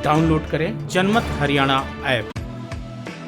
Download करें जनमत Haryana app.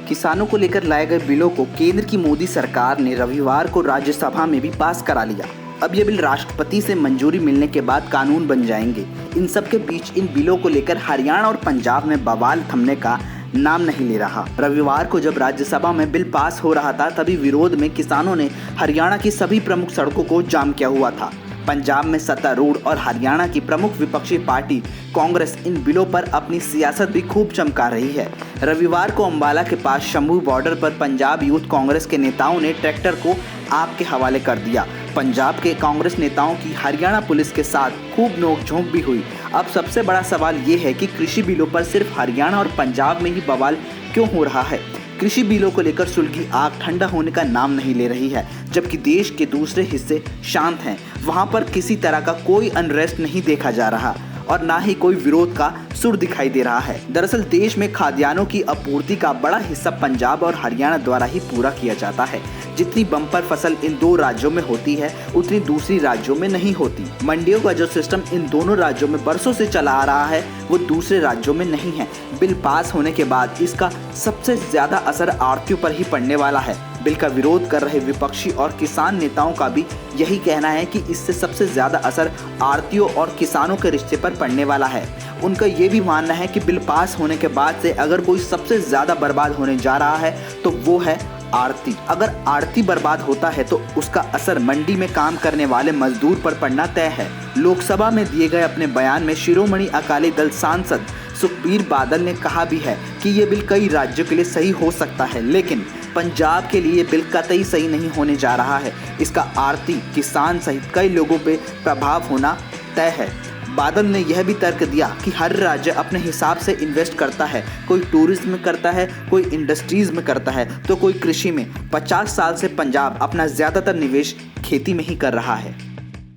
किसानों को लेकर लाए गए बिलों को केंद्र की मोदी सरकार ने रविवार को राज्यसभा में भी पास करा लिया। अब ये बिल राष्ट्रपति से मंजूरी मिलने के बाद कानून बन जाएंगे। इन सब के बीच इन बिलों को लेकर हरियाणा और पंजाब में बवाल थमने का नाम नहीं ले रहा। रविवार को जब राज्यसभा में बिल पास हो रहा था, तभी विरोध में किसानों ने हरियाणा की सभी प्रमुख सड़कों को जाम किया हुआ था। पंजाब में सत्तारूढ़ और हरियाणा की प्रमुख विपक्षी पार्टी कांग्रेस इन बिलों पर अपनी सियासत भी खूब चमका रही है। रविवार को अंबाला के पास शंभू बॉर्डर पर पंजाब यूथ कांग्रेस के नेताओं ने ट्रैक्टर को आग के हवाले कर दिया। पंजाब के कांग्रेस नेताओं की हरियाणा पुलिस के साथ खूब नोकझोंक भी हुई। अब सबसे बड़ा सवाल ये है कि कृषि बिलों पर सिर्फ हरियाणा और पंजाब में ही बवाल क्यों हो रहा है। कृषि बिलों को लेकर सुलगी आग ठंडा होने का नाम नहीं ले रही है, जबकि देश के दूसरे हिस्से शांत हैं। वहां पर किसी तरह का कोई अनरेस्ट नहीं देखा जा रहा और ना ही कोई विरोध का सुर दिखाई दे रहा है। दरअसल देश में खाद्यान्नों की आपूर्ति का बड़ा हिस्सा पंजाब और हरियाणा द्वारा ही पूरा किया जाता है। जितनी बम्पर फसल इन दो राज्यों में होती है, उतनी दूसरी राज्यों में नहीं होती। मंडियों का जो सिस्टम इन दोनों राज्यों में बरसों से चला आ रहा है, वो दूसरे राज्यों में नहीं है। बिल पास होने के बाद इसका सबसे ज्यादा असर आढ़तियों पर ही पड़ने वाला है। बिल का विरोध कर रहे विपक्षी और किसान नेताओं का भी यही कहना है कि इससे सबसे ज्यादा असर आढ़तियों और किसानों के रिश्ते पर पड़ने वाला है। उनका ये भी मानना है कि बिल पास होने के बाद से अगर कोई सबसे ज्यादा बर्बाद होने जा रहा है तो वो है आढ़ती। अगर आढ़ती बर्बाद होता है तो उसका असर मंडी में काम करने वाले मजदूर पर पड़ना तय है। लोकसभा में दिए गए अपने बयान में शिरोमणि अकाली दल सांसद सुखबीर बादल ने कहा भी है कि ये बिल कई राज्यों के लिए सही हो सकता है, लेकिन पंजाब के लिए ये बिल कतई सही नहीं होने जा रहा है। इसका आढ़ती, किसान सहित कई लोगों पे प्रभाव होना तय है। बादल ने यह भी तर्क दिया कि हर राज्य अपने हिसाब से इन्वेस्ट करता है। कोई टूरिज्म में करता है, कोई इंडस्ट्रीज में करता है, तो कोई कृषि में। 50 साल से पंजाब अपना ज्यादातर निवेश खेती में ही कर रहा है।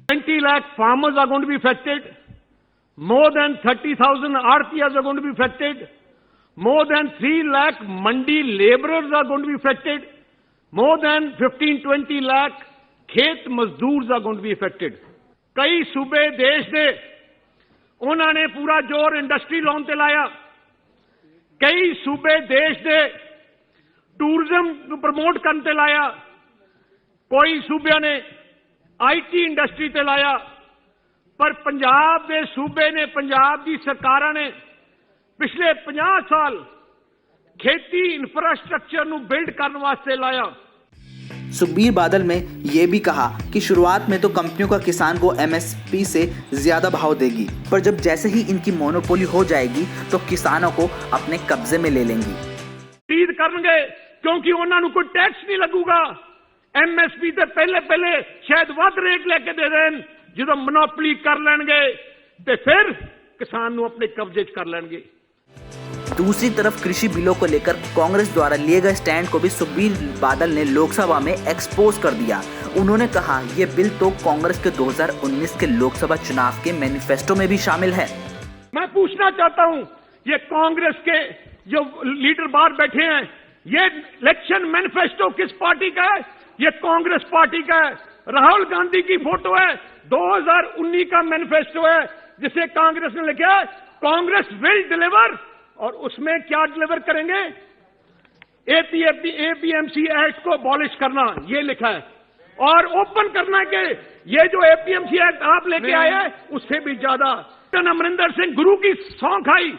20 lakh farmers are going to be affected. More than 30,000 RTs are going to be affected. More than 3 lakh mandi laborers are going to be affected. More than 15-20 lakh खेत मजदूर are going to be affected. कई सूबे देश दे उन्होंने पूरा जोर industry लाउन ते लाया। कई सूबे देश दे टूरिज्म प्रमोट करने ते लाया। कोई सूबे ने आईटी इंडस्ट्री ते लाया। पर पंजाब दे सूबे ने, पंजाब की सरकारां ने पिछले 50 साल खेती इंफ्रास्ट्रक्चर नू बिल्ड करने वास्ते लाया। सुखबीर बादल में ये भी कहा कि शुरुआत में तो कंपनियों का किसान को एमएसपी से ज्यादा भाव देगी, पर जब जैसे ही इनकी मोनोपोली हो जाएगी तो किसानों को अपने कब्जे में ले लेंगी। खरीद करनगे क्योंकि उन्होंने कोई टैक्स नहीं लगूगा। एमएसपी से पहले शायद वध रेट लेके दे देन, जो मोनोपोली कर लेंगे तो फिर किसान नू अपने कब्जे कर लेंगे। दूसरी तरफ कृषि बिलों को लेकर कांग्रेस द्वारा लिए गए स्टैंड को भी सुखबीर बादल ने लोकसभा में एक्सपोज कर दिया। उन्होंने कहा ये बिल तो कांग्रेस के 2019 के लोकसभा चुनाव के मैनिफेस्टो में भी शामिल है। मैं पूछना चाहता हूं, ये कांग्रेस के जो लीडर बाहर बैठे हैं, ये इलेक्शन मैनिफेस्टो किस पार्टी का है? ये कांग्रेस पार्टी का है। राहुल गांधी की फोटो है, 2019 का मैनिफेस्टो है जिसे कांग्रेस ने लिखा है कांग्रेस विल डिलीवर। और उसमें क्या डिलीवर करेंगे? एपीएमसी एक्ट को अबॉलिश करना, ये लिखा है। और ओपन करना के ये जो एपीएमसी एक्ट आप लेके आए हैं उससे भी ज्यादा। अमरिंदर सिंह गुरु की सौं खाई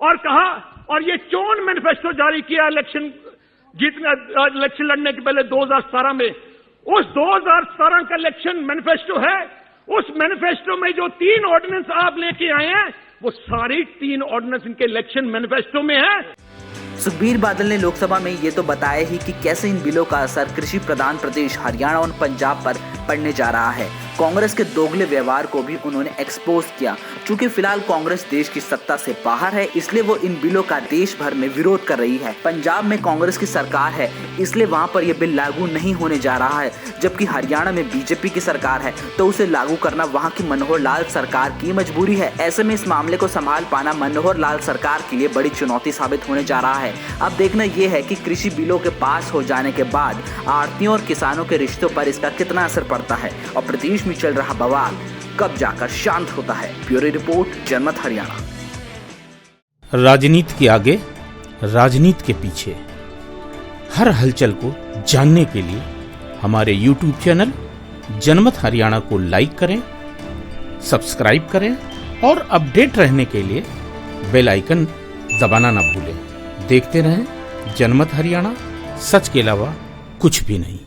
और कहा, और ये चोन मैनिफेस्टो जारी किया इलेक्शन लड़ने के पहले 2017 में। उस 2017 का इलेक्शन मैनिफेस्टो है। उस मैनिफेस्टो में जो 3 ऑर्डिनेंस आप लेके आए हैं, वो सारी 3 ऑर्डिनेंस इनके इलेक्शन मैनिफेस्टो में है। सुखबीर बादल ने लोकसभा में ये तो बताया ही कि कैसे इन बिलों का असर कृषि प्रधान प्रदेश हरियाणा और पंजाब पर पड़ने जा रहा है। कांग्रेस के दोगले व्यवहार को भी उन्होंने एक्सपोज किया। चूंकि फिलहाल कांग्रेस देश की सत्ता से बाहर है, इसलिए वो इन बिलों का देश भर में विरोध कर रही है। पंजाब में कांग्रेस की सरकार है, इसलिए वहां पर यह बिल लागू नहीं होने जा रहा है, जबकि हरियाणा में बीजेपी की सरकार है तो उसे लागू करना वहां की मनोहर लाल सरकार की मजबूरी है। ऐसे में इस मामले को संभाल पाना मनोहर लाल सरकार के लिए बड़ी चुनौती साबित होने जा रहा है। अब देखना यह है कि कृषि बिलों के पास हो जाने के बाद आढ़तियों और किसानों के रिश्तों पर इसका कितना असर पड़ता है और प्रदेश में चल रहा बवाल कब जाकर शांत होता है। ब्यूरो रिपोर्ट, जनमत हरियाणा। राजनीति के आगे, राजनीति के पीछे, हर हलचल को जानने के लिए हमारे YouTube चैनल जनमत हरियाणा को लाइक करें, सब्सक्राइब करें और अपडेट रहने के लिए बेल आइकन दबाना ना भूलें। देखते रहें जनमत हरियाणा, सच के अलावा कुछ भी नहीं।